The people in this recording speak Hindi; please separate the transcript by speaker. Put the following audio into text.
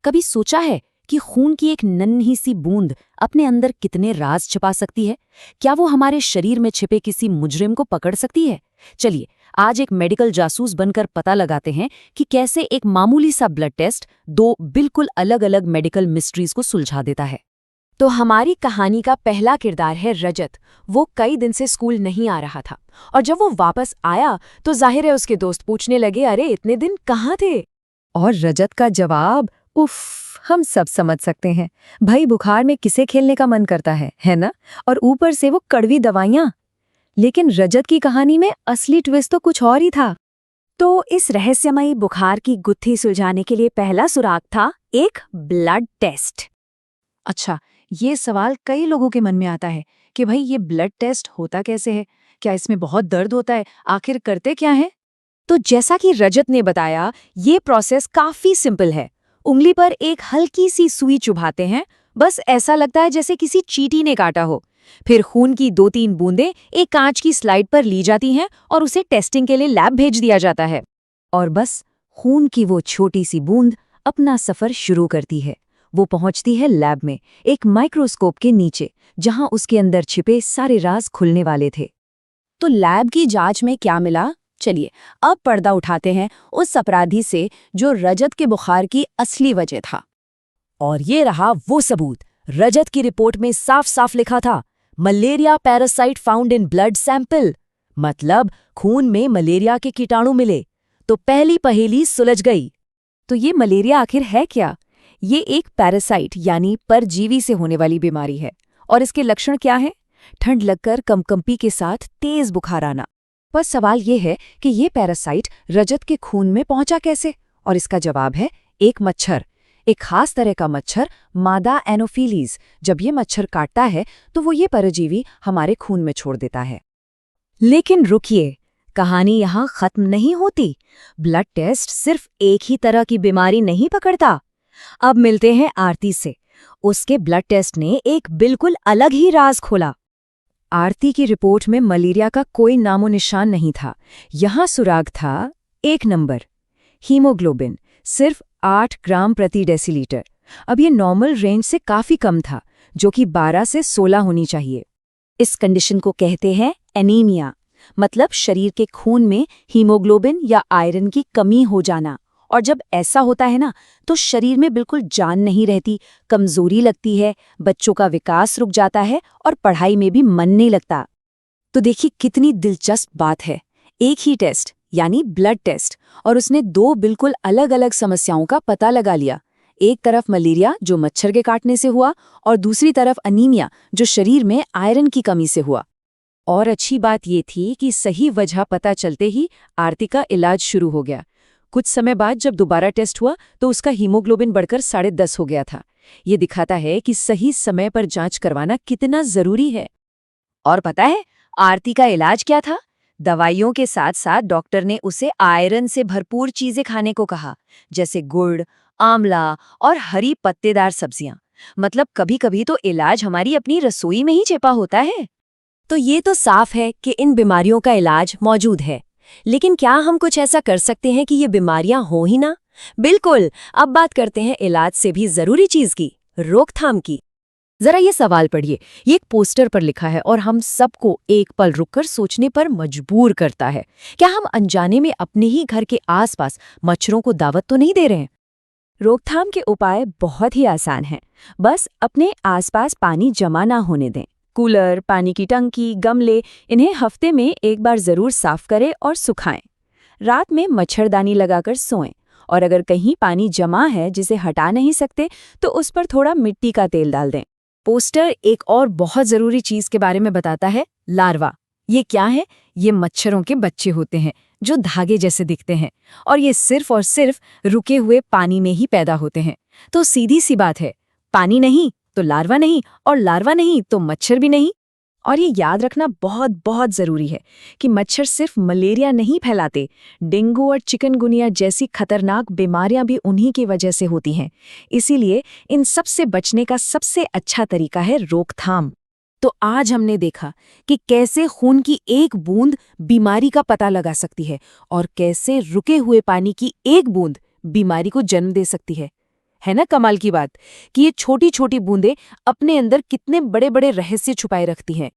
Speaker 1: कभी सोचा है कि खून की एक नन्ही सी बूंद अपने अंदर कितने राज छिपा सकती है? क्या वो हमारे शरीर में छिपे किसी मुजरिम को पकड़ सकती है? चलिए, आज एक मेडिकल जासूस बनकर पता लगाते हैं कि कैसे एक मामूली सा ब्लड टेस्ट दो बिल्कुल अलग-अलग मेडिकल मिस्ट्रीज को सुलझा देता है।
Speaker 2: तो हमारी कहानी का पहला किरदार है रजत। वो कई दिन से स्कूल नहीं आ रहा था और जब वो वापस आया तो जाहिर है उसके दोस्त पूछने लगे, अरे इतने दिन कहाँ थे?
Speaker 3: और रजत का जवाब, उफ, हम सब समझ सकते हैं। भाई, बुखार में किसे खेलने का मन करता है ना? और ऊपर से वो कड़वी दवाइयाँ। लेकिन रजत की कहानी में असली ट्विस्ट तो कुछ और ही था।
Speaker 2: तो इस रहस्यमयी बुखार की गुत्थी सुलझाने के लिए पहला सुराग था एक ब्लड टेस्ट।
Speaker 1: अच्छा, ये सवाल कई लोगों के मन में आता है कि भाई ये ब्लड टेस्ट होता कैसे है? क्या इसमें बहुत दर्द होता है? आखिर करते क्या है?
Speaker 2: तो जैसा कि रजत ने बताया, ये प्रोसेस काफी सिंपल है। उंगली पर एक हल्की सी सुई चुभाते हैं, बस ऐसा लगता है जैसे किसी चींटी ने काटा हो। फिर खून की 2-3 बूंदें एक कांच की स्लाइड पर ली जाती हैं और उसे टेस्टिंग के लिए लैब भेज दिया जाता है।
Speaker 3: और बस खून की वो छोटी सी बूंद अपना सफर शुरू करती है। वो पहुंचती है लैब में, एक माइक्रोस्कोप के नीचे, जहां उसके अंदर छिपे सारे राज खुलने वाले थे।
Speaker 2: तो लैब की जांच में क्या मिला? चलिए, अब पर्दा उठाते हैं उस अपराधी से जो रजत के बुखार की असली वजह था।
Speaker 1: और ये रहा वो सबूत। रजत की रिपोर्ट में साफ साफ लिखा था, malaria parasite found in blood sample. मतलब खून में मलेरिया के कीटाणु मिले। तो पहली पहेली सुलझ गई।
Speaker 2: तो ये मलेरिया आखिर है क्या? ये एक पैरासाइट यानी परजीवी से होने वाली बीमारी है। और इसके लक्षण क्या हैं? ठंड लगकर कंपकंपी के साथ तेज बुखार आना। पर सवाल ये है कि ये पैरासाइट रजत के खून में पहुंचा कैसे? और इसका जवाब है एक मच्छर, एक खास तरह का मच्छर, मादा एनोफिलीज। जब ये मच्छर काटता है तो वो ये परजीवी हमारे खून में छोड़ देता है।
Speaker 3: लेकिन रुकिए, कहानी यहाँ खत्म नहीं होती। ब्लड टेस्ट सिर्फ एक ही तरह की बीमारी नहीं पकड़ता। अब मिलते हैं आरती से। उसके ब्लड टेस्ट ने एक बिल्कुल अलग ही राज खोला। आरती की रिपोर्ट में मलेरिया का कोई नामो निशान नहीं था। यहाँ सुराग था 1 नंबर, हीमोग्लोबिन सिर्फ 8 ग्राम प्रति डेसीलीटर। अब ये नॉर्मल रेंज से काफी कम था, जो कि 12 से 16 होनी चाहिए।
Speaker 2: इस कंडीशन को कहते हैं एनीमिया, मतलब शरीर के खून में हीमोग्लोबिन या आयरन की कमी हो जाना। और जब ऐसा होता है ना, तो शरीर में बिल्कुल जान नहीं रहती, कमजोरी लगती है, बच्चों का विकास रुक जाता है और पढ़ाई में भी मन नहीं लगता। तो देखिए कितनी दिलचस्प बात है। एक ही टेस्ट यानी ब्लड टेस्ट, और उसने 2 बिल्कुल अलग अलग समस्याओं का पता लगा लिया। एक तरफ मलेरिया जो मच्छर के काटने से हुआ, और दूसरी तरफ अनीमिया जो शरीर में आयरन की कमी से हुआ। और अच्छी बात ये थी कि सही वजह पता चलते ही आरती का इलाज शुरू हो गया। कुछ समय बाद जब दोबारा टेस्ट हुआ तो उसका हीमोग्लोबिन बढ़कर 10.5 हो गया था। ये दिखाता है कि सही समय पर जांच करवाना कितना जरूरी है। और पता है आरती का इलाज क्या था? दवाइयों के साथ साथ डॉक्टर ने उसे आयरन से भरपूर चीजें खाने को कहा, जैसे गुड़, आंवला और हरी पत्तेदार सब्जियां। मतलब कभी-कभी तो इलाज हमारी अपनी रसोई में ही छिपा होता है। तो ये तो साफ है कि इन बीमारियों का इलाज मौजूद है। लेकिन क्या हम कुछ ऐसा कर सकते हैं कि ये बीमारियां हो ही ना? बिल्कुल। अब बात करते हैं इलाज से भी जरूरी चीज की, रोकथाम की।
Speaker 1: जरा ये सवाल पढ़िए, ये एक पोस्टर पर लिखा है और हम सबको एक पल रुककर सोचने पर मजबूर करता है। क्या हम अनजाने में अपने ही घर के आसपास मच्छरों को दावत तो नहीं दे रहे हैं?
Speaker 2: रोकथाम के उपाय बहुत ही आसान हैं। बस अपने आसपास पानी जमा ना होने दें। कूलर, पानी की टंकी, गमले, इन्हें हफ्ते में एक बार जरूर साफ करें और सुखाएं। रात में मच्छरदानी लगाकर सोएं। और अगर कहीं पानी जमा है जिसे हटा नहीं सकते तो उस पर थोड़ा मिट्टी का तेल डाल दें।
Speaker 1: पोस्टर एक और बहुत जरूरी चीज के बारे में बताता है, लार्वा। ये क्या है? ये मच्छरों के बच्चे होते हैं जो धागे जैसे दिखते हैं, और ये सिर्फ और सिर्फ रुके हुए पानी में ही पैदा होते हैं। तो सीधी सी बात है, पानी नहीं तो लार्वा नहीं, और लार्वा नहीं तो मच्छर भी नहीं। और ये याद रखना बहुत बहुत जरूरी है कि मच्छर सिर्फ मलेरिया नहीं फैलाते, डेंगू और चिकनगुनिया जैसी खतरनाक बीमारियां भी उन्हीं की वजह से होती हैं। इसीलिए इन सब से बचने का सबसे अच्छा तरीका है रोकथाम। तो आज हमने देखा कि कैसे खून की एक बूंद बीमारी का पता लगा सकती है, और कैसे रुके हुए पानी की एक बूंद बीमारी को जन्म दे सकती है।
Speaker 2: है ना कमाल की बात कि ये छोटी छोटी बूंदें अपने अंदर कितने बड़े बड़े रहस्य छुपाए रखती हैं।